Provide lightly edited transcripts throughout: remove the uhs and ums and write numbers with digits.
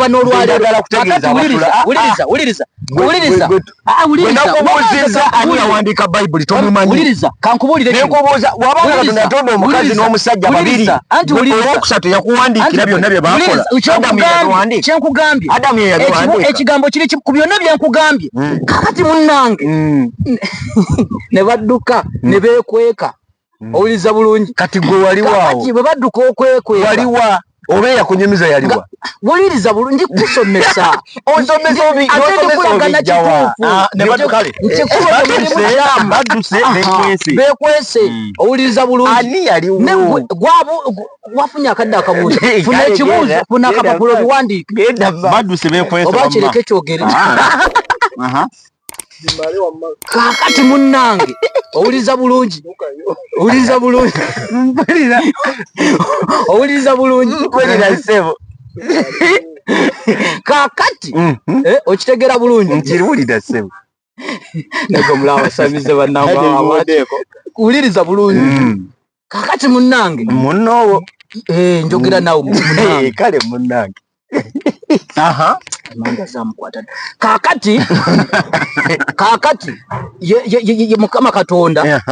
kaka n'olwalero uliriza ani yawandiika Bible tomumanyi uliriza kankubulire nekubuuza wabanga Katonda yatonda omukazi n'omusajja babiri olwokusatu yakuwandiikira byonna bye baakola Adamu ye yabiwandiika ekigambo kiri ku byonna byenkugambye kakati munnange ne badduka ne beekweka owuliriza bulungi kati gwe waliwaawo kati bwe badduka okwekweka waliwa oba eyakunyumiza yaliwa wuliriza bulungi kusomesa osomesa obijjawa bekwese owuliriza bulungi ani yaliwo wafunye akadde akabuuzo funa ekibuuzo funa akapapulo biwandiike badduse bekwese oba kireke kyogere kakati munnange owuliriza bulungi kakati okitegera bulungi nkiriwulira ssebo nego mulaba samize bannange wuliriza bulungi kakati munnange munnoowo njogera nawe munnange kale munnange kakati ye Mukama Katonda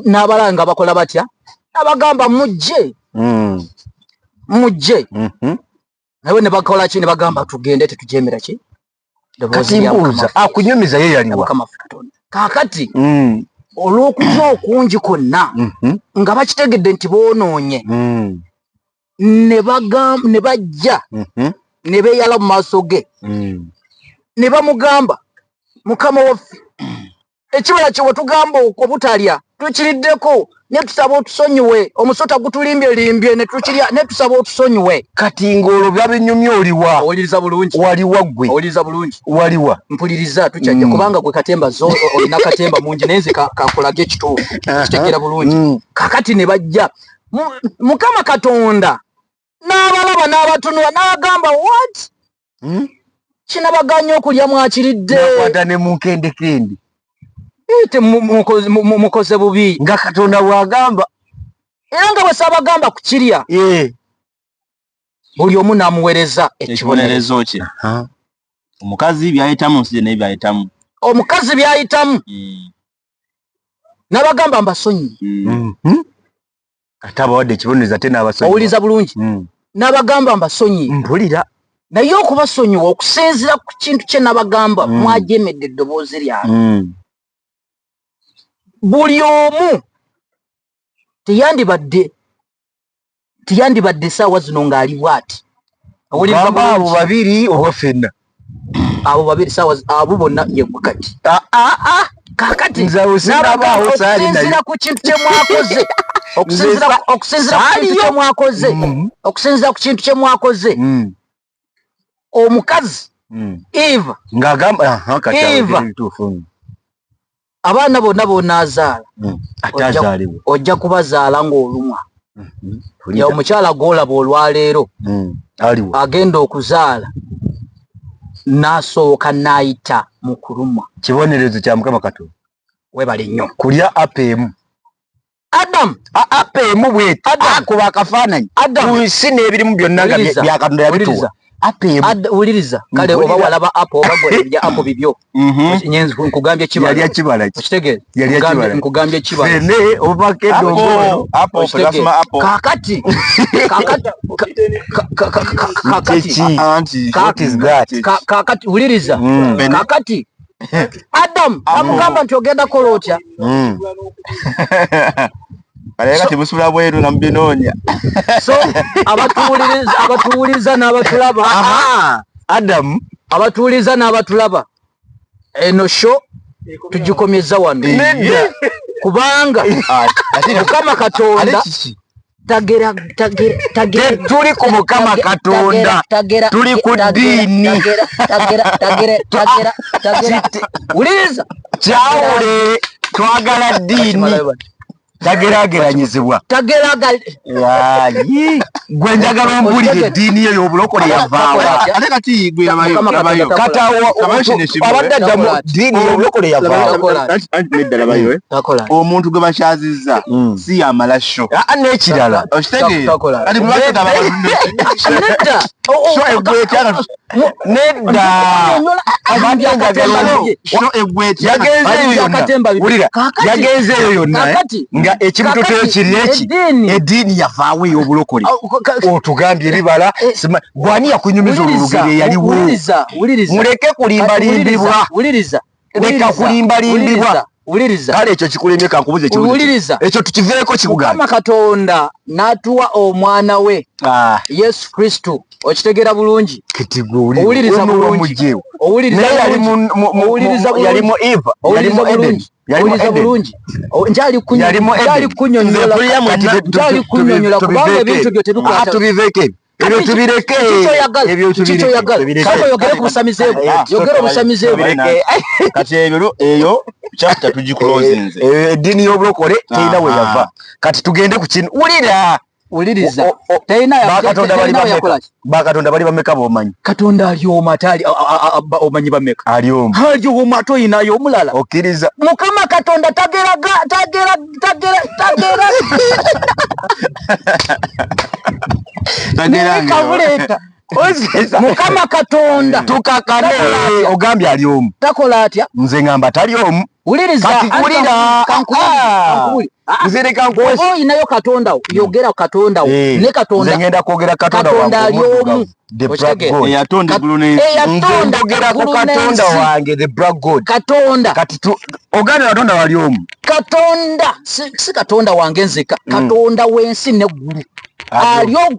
n'abalanga bakola batya abagamba mujje nawe ne bakola ki ne bagamba tugende tetujemera ki akunyumiza ye yaliwa kakati olw'okuza okungi konna nga bakitegedde nti boonoonye ne bajja ne beeyala mu maaso ge ne bamugamba Mukama waffe ekibala kye wetugamba obutalya tukiriddeko ne tusaba otusonyiwe omusota gutulimbye ne tukirya ne tusaba otusonyiwe kati ng'olwo byabinyumye oliwa owuliriza bulungi waliwa ggwe owuliriza bulungi waliwa mpuliriza tukyajja kubanga gwe katemba olina katemba mungi nenze kakolage ekituufu kitegera bulungi kakati ne bajja Mukama Katonda n'abalaba n'abatunula n'agamba what kinabaganya okulya mwakiridde nakwata ne munkendekende ite mukoze bubi nga Katonda bwagamba era nga bwe saabagamba kukirya buli omu n'amuweereza ekibonerezo kye omukazi byayitamu nsije naye byayitamu omukazi byayitamu n'abagamba mbasonyi ate abawadde ekibonerezo ate n'abasonyi owuliriza bulungi n'abagamba mbasonyi mpulira naye okubasonyiwa okusinziira ku kintu kye n'abagamba mwajemedde eddoboozi lyange buli omu teyandibadde essaawa zino ng'ali bw'ati abo babiri oba ffenna abo babiri essaawa abo bonna yeggwe kati kakati okusinziira ku kintu kye mwakoze okusinziira ku kintu kye mwakoze omukazi Eva ng'agamba abaana bonna b'onaazaala ojja kubazaala ng'olumwa omukyala gw'olaba olwaleero agenda okuzaala n'asooka n'ayita mu kulumwa kibonerezo kya Mukama Katonda webale nnyo kulya apemu Adamu apemu bwetu akuba akafaananyi ku nsi n'ebirimu byonna nga bya Katonda yabituwa wuliriza kale oba walaba apo oba gwe apo bibyo nyenzi nkugambye kibala kitegeeza nkugambye kibala ne obakedo apo kakati kakati wuliriza kakati Adam amugamba nti ogenda kola otya Alega tibusula bweru na mbinonya. So abatuuliza n'abatulaba Adam abatuuliza n'abatulaba eno show tugikomeza wano kubanga Mukama Katonda tagera tuli ku Mukama Katonda tuli ku ddiini uliza kyawule twagala ddiini Tagerageranyizibwa. Yayi. Gwe njagala ombulire eddiini yo y'obulokole yavaawo. Ate kati gwe abayo. Kata abadde mu ddiini y'obulokole yavaawo. Neddala bayo. Omuntu gwe bakyazizza si yamalasho. N'ekirala. Okitegeera. Kati bwe bakitaba nedda. So egwetya nedda. Yagenzeeyo yonna nga ekibutoteyo kiri eki eddiini yavaawo ey'obulokole. Otugambye ebibala bw'ani yakunyumiza olulugero eyaliwo. Muleke kulimbalimbibwa. Leka kulimbalimbibwa. Kale ekyo kikulemye kankubuze ekibuzo. Ekyo tukiveeko kikugamba. Mukama Katonda n'atuwa omwana we Yesu Kristo. Okitegeera bulungi. Kiti gwe owuliriza bulungi. Yalimu Eva. Yalimu Eden. Owuliriza bulungi. Njali kunyonyola kubanga ebintu byo tebikwata. Tubiveeko ebyo tubireke. Kikyo yagala. Kama yogere ku busamize bwe. Yogere obusamize bwe. Kati eyo chapter tugiclosinze. Eddiini y'obulokole teyina we yava. Kati tugende ku kino. Uliriza. Teyina Bakatonda bali bameka b'omanyi. Katonda ali omu atali omanyi bameka. Ali omu. Ali omu atoyinayo omulala. Okkiriza. Mukama Katonda tagera. Kabuleta. Mukama Katonda tukakane ogambye ali omu. Takola atya? Nze ngamba tali omu. Uliriza. Nzire kankuwe. Obo inayo Katonda yogera Katonda ne Katonda. Nze ngenda kwogera Katonda ali omu. The Black God. Eyatonda Brunei. Njogera ko Katonda wange the Black God. Katonda. Kati oganda Katonda wali omu. Katonda si Katonda wange nzeka. Katonda w'ensi n'eggulu. Ali omu.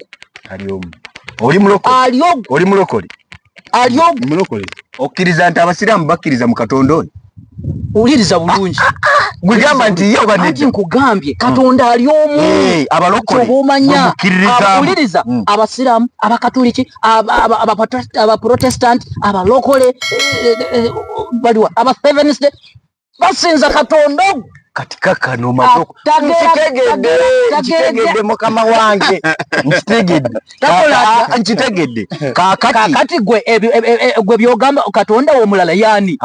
Oli mulokole. Oli mulokole. Mulokole. Okkiriza nti abasiraamu bakkiriza mu Katonda oyo. Uliriza bulungi. Gugamba nti yo banedda. Ati nkugambye Katonda ali omu. Abalokole. Uliriza abasiraamu, abakatoliki, abaprotestant, abalokole, baliwa abaseventh day basinza Katonda. Katika kano matoko nkitegedde mukama wange nkitegedde kakati gwe byogamba Katonda w'omulala yani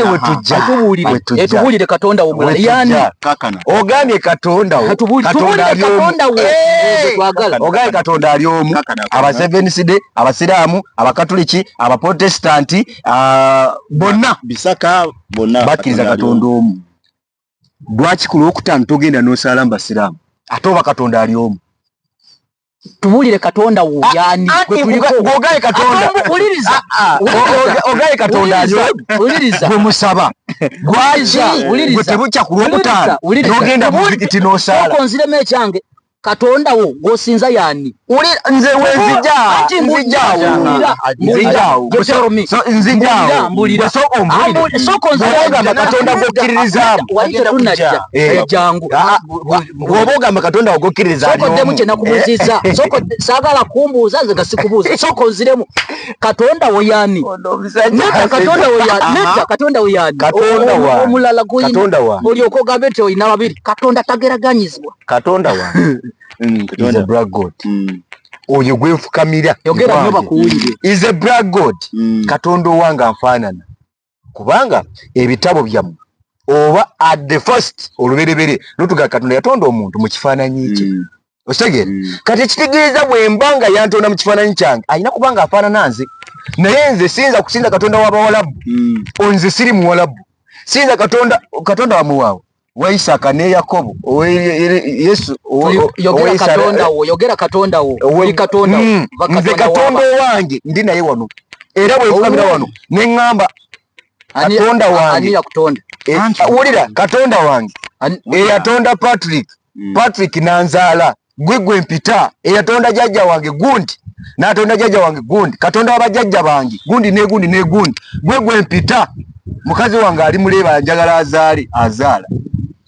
mutubuulire Katonda w'omulala yani ogambye Katonda ogambye Katonda ali omu aba Seventh Day abasiraamu abakatoliki abaprotestanti bonna bisaka bonna bakkiriza Katonda omu. Lwaki ku Lwokutaano togenda n'osala mbasiraamu ate oba Katonda ali omu? Tubuulire Katonda wo yani ogaye Katonda ogaye Katonda ali omu. Uliriza gwe musaba gwe tebukya ku Lwokutaano n'ogenda mu zikiti n'osala okonziremu ekyange Katonda wo gosinza yani nze wenzijaawo Katonda gwokkiririzaamu bw'oba ogamba Katonda wogokkiriza sokoddemu kye nakubuuziza saagala kumbuuza nze nga sikubuuza sokonziremu Katonda wo yani Katonda wo yani omulala gw'oyina olyoka ogambe nti oyina babiri Katonda tageraganyizibwa Katonda wa is a Black God. Oyo gwefukamira yogera nnyo bakuwulire is a Black God. Katonda wange anfaanana kubanga ebitabo byammwe oba at the first oluberebere lutuga Katonda yatonda omuntu mu kifaananyi kye osegere kati kitegeeza bwembanga yantonda mu kifaananyi kyange ayina kubanga afaanana nze naye nze sinza kusinza Katonda w'Abawalabu onze siri Muwalabu sinza Katonda wa muwaawe wa Isaka ne Yakobo Yesu yogera Katonda wo oli Katonda nze Katonda wange ndi naye wano era bwefukamira wano ne ngamba Katonda wange wulira Katonda wange eyatonda Patrick nanzaala gwe mpita eyatonda jjajja wange gundi n'atonda jjajja wange gundi Katonda w'abajjajja bange gundi gwe mpita mukazi wange ali muleeba njagala azaala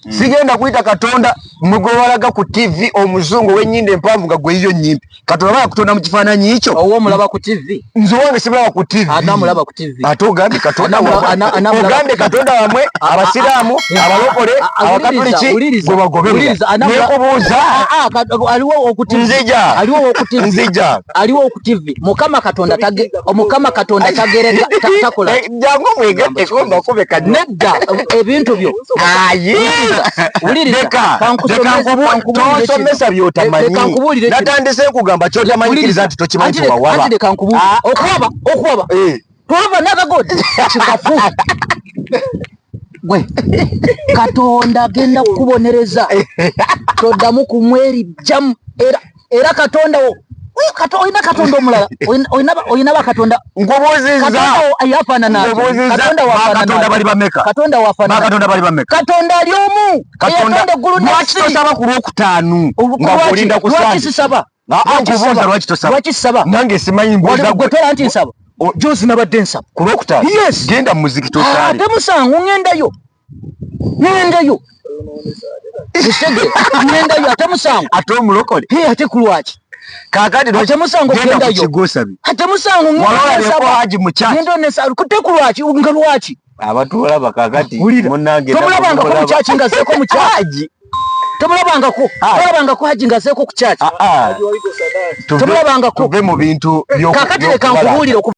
sigenda kuyita Katonda mugwe walaga ku TV omuzungu wenyinde empanvu nga gwe iyo nyimpi katonda bala kutonda mu kifaananyi ekyo owo mulaba ku TV nze wange sibala ku TV mulaba ku TV ate ogambe katonda ogambe katonda wamwe abasiraamu abalokole abakatoliki gwe bagoberera nekubuuza aliwo oku TV nzija aliwo oku TV mukama katonda tagereka takola jangu mwegate komba kubeka nedda ebintu byo tosomesa byotamanyi natandise kugamba kyotamanyikiriza nti tokimanyi wawaba okuwaba twava nakagodi kikafu gwe katonda agenda kukubonereza toddamu kumweri jamu era katonda oyina katonda omulala oyina bakatonda nkubuuziza yafaanana katonda bali bameka katonda ali omu eyatonda eggulu lwaki tosaba ku lwokutaano nga olinda kusaba lwaki saba nange simanyi gwetora nti nsaba josi nabadde nsaba ku lwokutaano genda mu muziki tosaale ate musango ngendayo ngendayo ate musango ate omulokole ate ku lwaki kakati ate musango gendayo ate musango te ku lwaki nga lwaki abatulaba kakati munange tomulabangako mu kyaki ngazeeko mu kyaki tomulabangako haji ngazeeko ku kyaki tomulabangako tuve mu bintu kakati leka nkubuulire